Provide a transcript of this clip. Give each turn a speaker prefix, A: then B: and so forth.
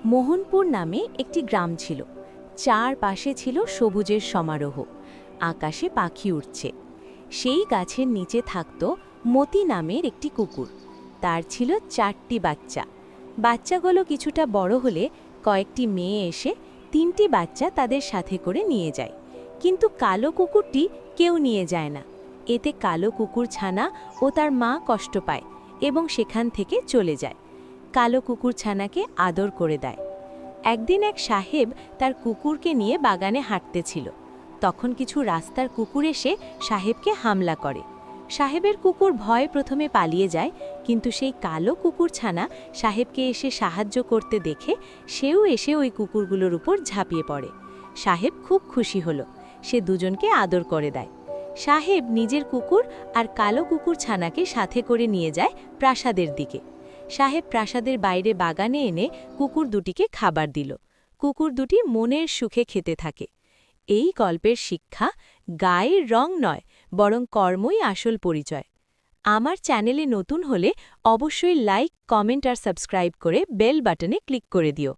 A: মোহনপুর নামে একটি গ্রাম ছিল। চারপাশে ছিল সবুজের সমারোহ, আকাশে পাখি উড়ছে। সেই গাছের নিচে থাকত মতি নামের একটি কুকুর। তার ছিল 4টি বাচ্চা। বাচ্চাগুলো কিছুটা বড় হলে কয়েকটি মেয়ে এসে 3টি বাচ্চা তাদের সাথে করে নিয়ে যায়। কিন্তু কালো কুকুরটি কেউ নিয়ে যায় না। এতে কালো কুকুর ছানা ও তার মা কষ্ট পায় এবং সেখান থেকে চলে যায়। কালো কুকুর ছানাকে আদর করে দেয়। একদিন এক সাহেব তার কুকুরকে নিয়ে বাগানে হাঁটতেছিল। তখন কিছু রাস্তার কুকুর এসে সাহেবকে হামলা করে। সাহেবের কুকুর ভয়ে প্রথমে পালিয়ে যায়, কিন্তু সেই কালো কুকুর ছানা সাহেবকে এসে সাহায্য করতে দেখে সেও এসে ওই কুকুরগুলোর উপর ঝাঁপিয়ে পড়ে। সাহেব খুব খুশি হলো। সে দুজনকে আদর করে দেয়। সাহেব নিজের কুকুর আর কালো কুকুর ছানাকে সাথে করে নিয়ে যায় প্রাসাদের দিকে। সাহেব প্রাসাদের বাইরে বাগানে এনে কুকুর দুটিকে খাবার দিল। কুকুর দুটি মনের সুখে খেতে থাকে। এই গল্পের শিক্ষা, গায়ের রং নয়, বরং কর্মই আসল পরিচয়। আমার চ্যানেলে নতুন হলে অবশ্যই লাইক, কমেন্ট আর সাবস্ক্রাইব করে বেল বাটনে ক্লিক করে দিও।